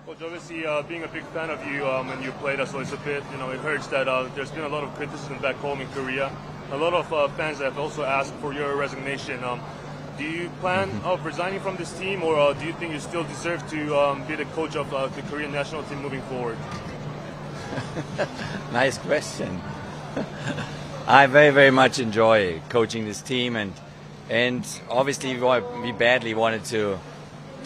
Coach, obviously, being a big fan of you when you played us was a bit, it hurts that there's been a lot of criticism back home in Korea. A lot of fans have also asked for your resignation. Do you plan of resigning from this team, or do you think you still deserve to be the coach of the Korean national team moving forward? Nice question. I very, very much enjoy coaching this team, and obviously we badly wanted to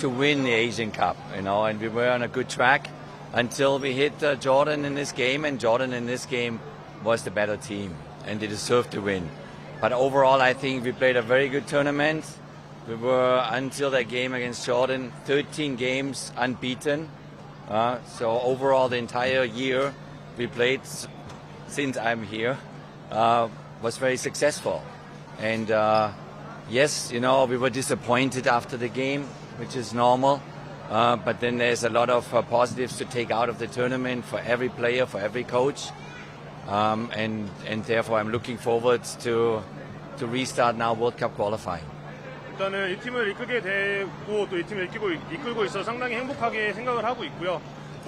win the Asian Cup, and we were on a good track until we hit Jordan in this game, and Jordan in this game was the better team, and they deserved to win. But overall, I think we played a very good tournament. We were, until that game against Jordan, 13 games unbeaten. So overall, the entire year we played since I'm here was very successful. And yes, we were disappointed after the game, which is normal. But then there's a lot of positives to take out of the tournament for every player, for every coach. And therefore, I'm looking forward to restart now World Cup qualifying. 일단은 이 팀을 이끌게 되고 또 이 팀을 이끌고 있어 상당히 행복하게 생각을 하고 있고요.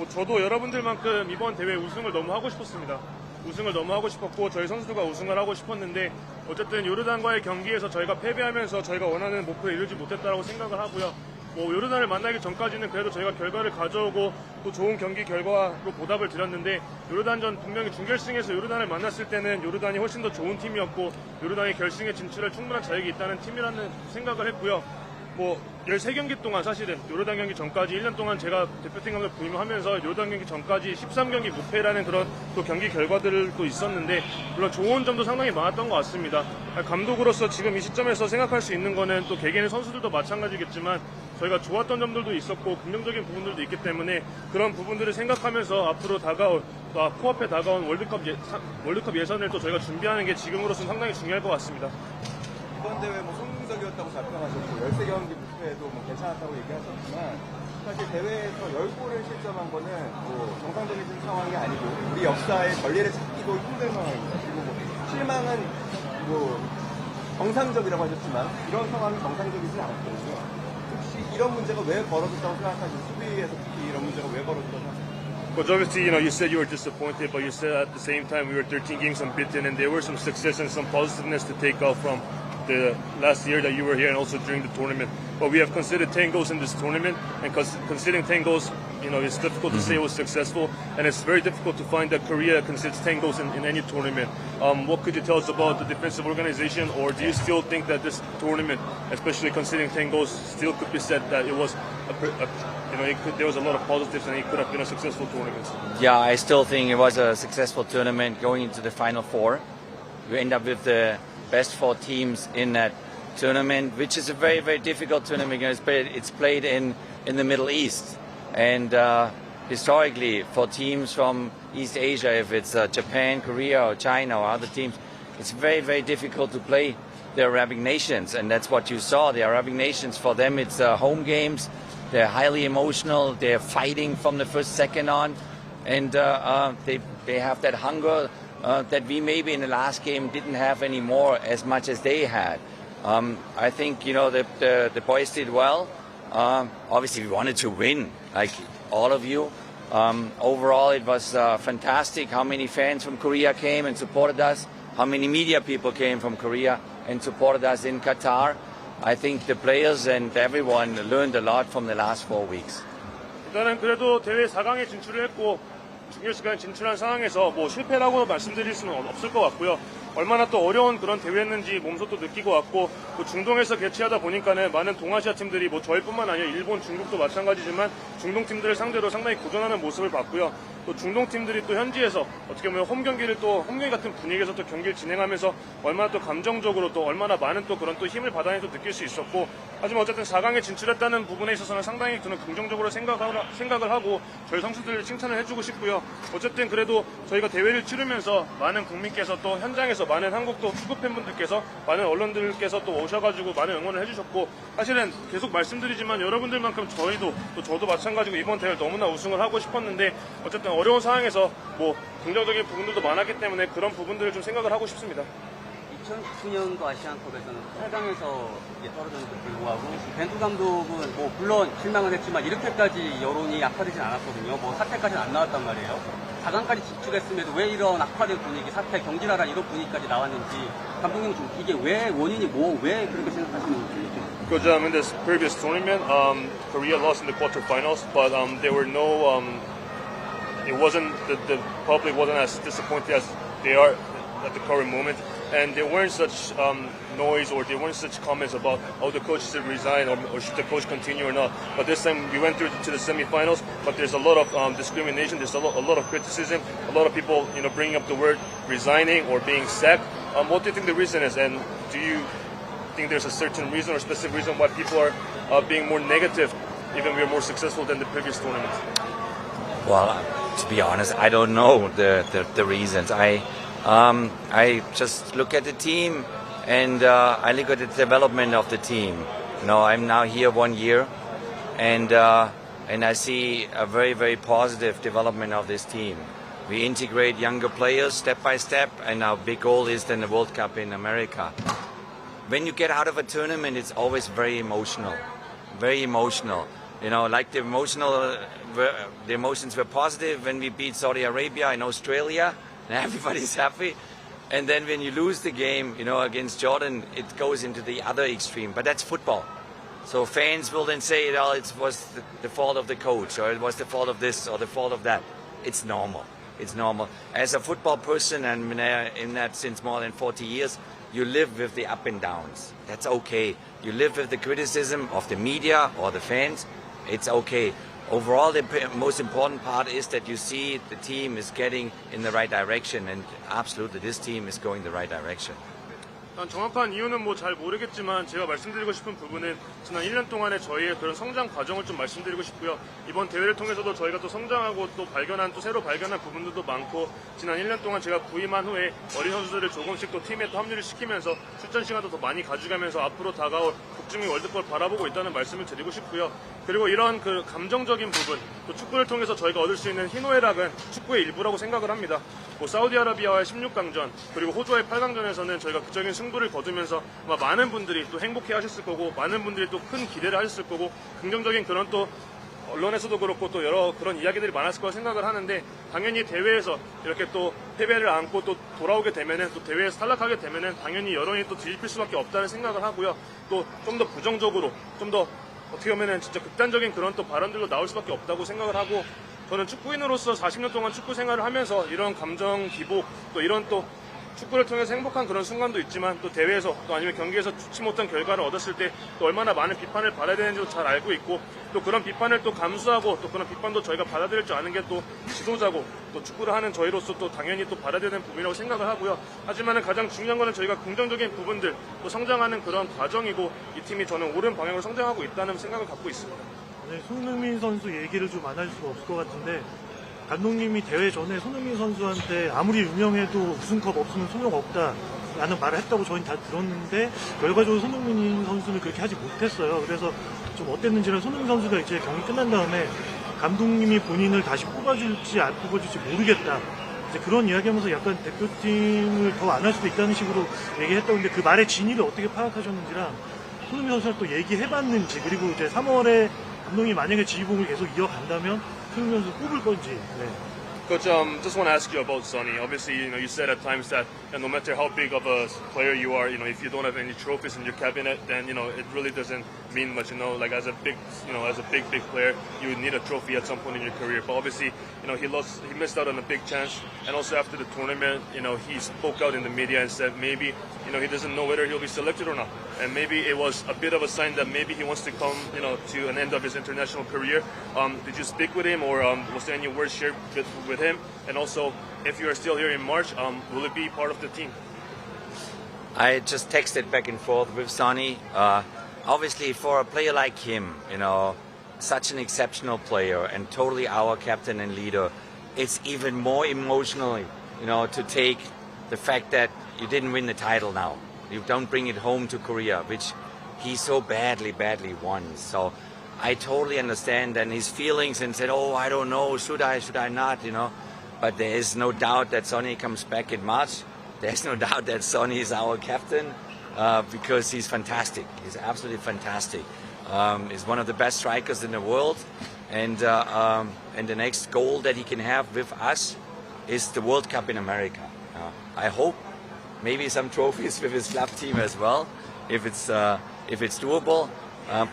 저도 여러분들만큼 이번 대회 우승을 너무 하고 싶었습니다. 우승을 너무 하고 싶었고 저희 선수들과 우승을 하고 싶었는데 어쨌든 요르단과의 경기에서 저희가 패배하면서 저희가 원하는 목표에 이르지 못했다라고 생각을 하고요. 요르단을 만나기 전까지는 그래도 저희가 결과를 가져오고 또 좋은 경기 결과로 보답을 드렸는데 요르단전 분명히 준결승에서 요르단을 만났을 때는 요르단이 훨씬 더 좋은 팀이었고 요르단이 결승에 진출할 충분한 자격이 있다는 팀이라는 생각을 했고요. 13경기 동안 사실은 요르단 경기 전까지 1년 동안 제가 대표팀 감독 부임하면서 요르단 경기 전까지 13경기 무패라는 그런 또 경기 결과들도 있었는데 물론 좋은 점도 상당히 많았던 것 같습니다. 감독으로서 지금 이 시점에서 생각할 수 있는 거는 또 개개인의 선수들도 마찬가지겠지만 저희가 좋았던 점들도 있었고 긍정적인 부분들도 있기 때문에 그런 부분들을 생각하면서 앞으로 코앞에 다가온 월드컵 예선을 또 저희가 준비하는 게 지금으로서는 상당히 중요할 것 같습니다. 이번 대회 성공적이었다고 자평하셨고 13경기 무패도 괜찮았다고 얘기하셨지만 사실 대회에서 10골을 실점한 거는 정상적인 상황이 아니고 우리 역사의 전례를 찾기도 힘든 상황입니다. 그리고 실망은 정상적이라고 하셨지만 이런 상황이 정상적이지 않거든요. 혹시 이런 문제가 왜 벌어졌다고 생각하시죠? 수비에서 특히 이런 문제가 왜 벌어졌다고 생각하시죠? Coach, obviously, you said you were disappointed, but you said at the same time we were 13 games unbeaten, and there were some success and some positiveness to take off from the last year that you were here and also during the tournament. But we have conceded 10 goals in this tournament, and conceding 10 goals, it's difficult to say it was successful, and it's very difficult to find that Korea concedes 10 goals in any tournament. What could you tell us about the defensive organization, or do you still think that this tournament, especially conceding 10 goals, still could be said that it was there was a lot of positives and it could have been a successful tournament? Yeah, I still think it was a successful tournament going into the Final Four. We end up with the best 4 teams in that tournament, which is a very, very difficult tournament because it's played in the Middle East. And historically, for teams from East Asia, if it's Japan, Korea, or China, or other teams, it's very, very difficult to play the Arabic nations. And that's what you saw. The Arabic nations, for them, it's home games. They're highly emotional. They're fighting from the first second on. And they have that hunger that we maybe in the last game didn't have anymore as much as they had. I think, the boys did well. Obviously, we wanted to win, like all of you. Overall, it was fantastic how many fans from Korea came and supported us, how many media people came from Korea and supported us in Qatar. I think the players and everyone learned a lot from the last 4 weeks. 일단은 그래도 대회 4강에 진출을 했고 준결승까지 진출한 상황에서 실패라고 말씀드릴 수는 없을 것 같고요. 얼마나 또 어려운 그런 대회였는지 몸소 또 느끼고 왔고 또 중동에서 개최하다 보니까는 많은 동아시아 팀들이 저희뿐만 아니라 일본, 중국도 마찬가지지만 중동 팀들을 상대로 상당히 고전하는 모습을 봤고요. 또 중동 팀들이 또 현지에서 어떻게 보면 홈 경기 같은 분위기에서 또 경기를 진행하면서 얼마나 또 감정적으로 또 얼마나 많은 또 그런 또 힘을 받아내서 느낄 수 있었고 하지만 어쨌든 4강에 진출했다는 부분에 있어서는 상당히 저는 긍정적으로 생각을 하고 저희 선수들을 칭찬을 해주고 싶고요. 어쨌든 그래도 저희가 대회를 치르면서 많은 국민께서 또 현장에서 많은 한국 또 축구 팬분들께서 많은 언론들께서 또 오셔가지고 많은 응원을 해주셨고 사실은 계속 말씀드리지만 여러분들만큼 저희도 또 저도 마찬가지고 이번 대회를 너무나 우승을 하고 싶었는데 어쨌든 어려운 상황에서 긍정적인 부분들도 많았기 때문에 그런 부분들을 좀 생각을 하고 싶습니다. 2009년도 아시안컵에서는 8강에서 떨어졌는데 불구하고 벤투 감독은 뭐 물론 실망은 했지만 이렇게까지 여론이 악화되진 않았거든요. 뭐 사태까지는 안 나왔단 말이에요. 4강까지 진출했음에도 왜 이런 악화된 분위기, 사태, 경질하라 이런 분위기까지 나왔는지 감독님 좀 이게 왜 원인이 왜 그렇게 생각하시는지. Because in this previous tournament, Korea lost in the quarterfinals, but there were no. It wasn't the public wasn't as disappointed as they are at the current moment, and there weren't such noise or there weren't such comments about the coach should resign or should the coach continue or not. But this time we went through to the semifinals, but there's a lot of discrimination. There's a lot of criticism. A lot of people bringing up the word resigning or being sacked. What do you think the reason is, and do you think there's a certain reason or specific reason why people are being more negative, even we're more successful than the previous tournaments? Well, to be honest, I don't know the reasons. I just look at the team and I look at the development of the team. I'm now here 1 year, and I see a very, very positive development of this team. We integrate younger players step by step, and our big goal is then the World Cup in America. When you get out of a tournament, it's always very emotional, very emotional. Like the emotions were positive when we beat Saudi Arabia in Australia, and everybody's happy. And then when you lose the game, against Jordan, it goes into the other extreme. But that's football. So fans will then say, it was the fault of the coach, or it was the fault of this, or the fault of that. It's normal. It's normal. As a football person, and in that since more than 40 years, you live with the up and downs. That's okay. You live with the criticism of the media or the fans. It's okay. Overall, the most important part is that you see the team is getting in the right direction, and absolutely this team is going the right direction. 정확한 이유는 잘 모르겠지만 제가 말씀드리고 싶은 부분은 지난 1년 동안의 저희의 그런 성장 과정을 좀 말씀드리고 싶고요. 이번 대회를 통해서도 저희가 또 성장하고 또 새로 발견한 부분들도 많고, 지난 1년 동안 제가 부임한 후에 어린 선수들을 조금씩 또 팀에 또 합류를 시키면서 출전 시간도 더 많이 가져가면서 앞으로 다가올 북중미 월드컵을 바라보고 있다는 말씀을 드리고 싶고요. 그리고 이런 그 감정적인 부분, 또 축구를 통해서 저희가 얻을 수 있는 희노애락은 축구의 일부라고 생각을 합니다. 사우디아라비아와의 16강전, 그리고 호주와의 8강전에서는 저희가 극적인 승부를 거두면서 아마 많은 분들이 또 행복해 하셨을 거고, 많은 분들이 또 큰 기대를 하셨을 거고, 긍정적인 그런 또 언론에서도 그렇고 또 여러 그런 이야기들이 많았을 거라 생각을 하는데, 당연히 대회에서 이렇게 또 패배를 안고 또 돌아오게 되면은, 또 대회에서 탈락하게 되면은 당연히 여론이 또 뒤집힐 수밖에 없다는 생각을 하고요. 또 좀 더 부정적으로, 좀 더 어떻게 보면은 진짜 극단적인 그런 또 발언들도 나올 수밖에 없다고 생각을 하고, 저는 축구인으로서 40년 동안 축구 생활을 하면서 이런 감정 기복, 또 이런 또 축구를 통해서 행복한 그런 순간도 있지만, 또 대회에서 또 아니면 경기에서 좋지 못한 결과를 얻었을 때 또 얼마나 많은 비판을 받아야 되는지도 잘 알고 있고, 또 그런 비판을 또 감수하고 또 그런 비판도 저희가 받아들일 줄 아는 게 또 지도자고 또 축구를 하는 저희로서 또 당연히 또 받아야 되는 부분이라고 생각을 하고요. 하지만은 가장 중요한 거는 저희가 긍정적인 부분들, 또 성장하는 그런 과정이고, 이 팀이 저는 옳은 방향으로 성장하고 있다는 생각을 갖고 있습니다. 네, 손흥민 선수 얘기를 좀 안 할 수가 없을 것 같은데, 감독님이 대회 전에 손흥민 선수한테 아무리 유명해도 우승컵 없으면 소용없다 라는 말을 했다고 저희는 다 들었는데, 결과적으로 손흥민 선수는 그렇게 하지 못했어요. 그래서 좀 어땠는지는 손흥민 선수가 이제 경기 끝난 다음에 감독님이 본인을 다시 뽑아줄지 안 뽑아줄지 모르겠다, 이제 그런 이야기하면서 약간 대표팀을 더 안 할 수도 있다는 식으로 얘기했다고 했는데, 그 말의 진위를 어떻게 파악하셨는지랑 손흥민 선수랑 또 얘기해봤는지, 그리고 이제 3월에 감독이 만약에 지휘봉을 계속 이어간다면 손흥민 선수 뽑을 건지. 네. Coach, just want to ask you about Sonny. Obviously, you said at times that no matter how big of a player you are, if you don't have any trophies in your cabinet, then it really doesn't mean much. Like as a big player, you would need a trophy at some point in your career. But obviously, he missed out on a big chance. And also after the tournament, he spoke out in the media and said maybe, he doesn't know whether he'll be selected or not. And maybe it was a bit of a sign that maybe he wants to come, to an end of his international career. Did you speak with him, or was there any words shared with him? And also, if you are still here in March, will it be part of the team? I just texted back and forth with Sonny. Obviously, for a player like him, such an exceptional player and totally our captain and leader, it's even more emotionally, to take the fact that you didn't win the title now. You don't bring it home to Korea, which he so badly wants. So I totally understand and his feelings, and said, I don't know, should I not, But there is no doubt that Sonny comes back in March. there's no doubt that Sonny is our captain because he's fantastic. He's absolutely fantastic. He's one of the best strikers in the world, and the next goal that he can have with us is the World Cup in America. I hope maybe some trophies with his club team as well, if it's doable.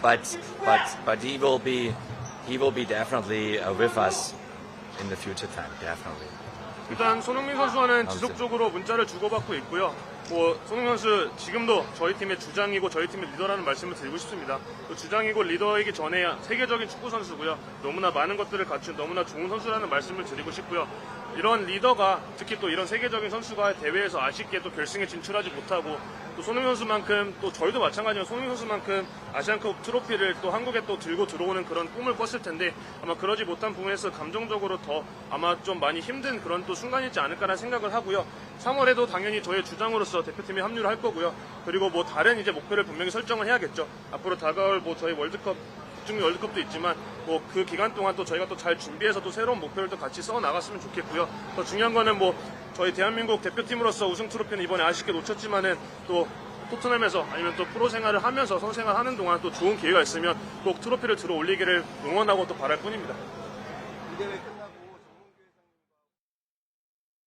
But he will be definitely with us in the future time, definitely. 일단 손흥민 선수와는 지속적으로 문자를 주고받고 있고요. 손흥민 선수 지금도 저희 팀의 주장이고 저희 팀의 리더라는 말씀을 드리고 싶습니다. 또 주장이고 리더이기 전에 세계적인 축구 선수고요. 너무나 많은 것들을 갖춘 너무나 좋은 선수라는 말씀을 드리고 싶고요. 이런 리더가 특히 또 이런 세계적인 선수가 대회에서 아쉽게 또 결승에 진출하지 못하고 또 손흥민 선수만큼 또 저희도 마찬가지로 손흥민 선수만큼 아시안컵 트로피를 또 한국에 또 들고 들어오는 그런 꿈을 꿨을 텐데 아마 그러지 못한 부분에서 감정적으로 더 아마 좀 많이 힘든 그런 또 순간이지 않을까라는 생각을 하고요. 3월에도 당연히 저희 주장으로서 대표팀에 합류를 할 거고요. 그리고 뭐 다른 이제 목표를 분명히 설정을 해야겠죠. 앞으로 다가올 뭐 저희 월드컵 북중미 월드컵도 있지만 뭐 그 기간 동안 또 저희가 또 잘 준비해서 또 새로운 목표를 또 같이 써 나갔으면 좋겠고요. 더 중요한 거는 뭐 저희 대한민국 대표팀으로서 우승 트로피는 이번에 아쉽게 놓쳤지만은 또 토트넘에서 아니면 또 프로 생활을 하면서 선수 생활하는 동안 또 좋은 기회가 있으면 꼭 트로피를 들어 올리기를 응원하고 또 바랄 뿐입니다. 이 대회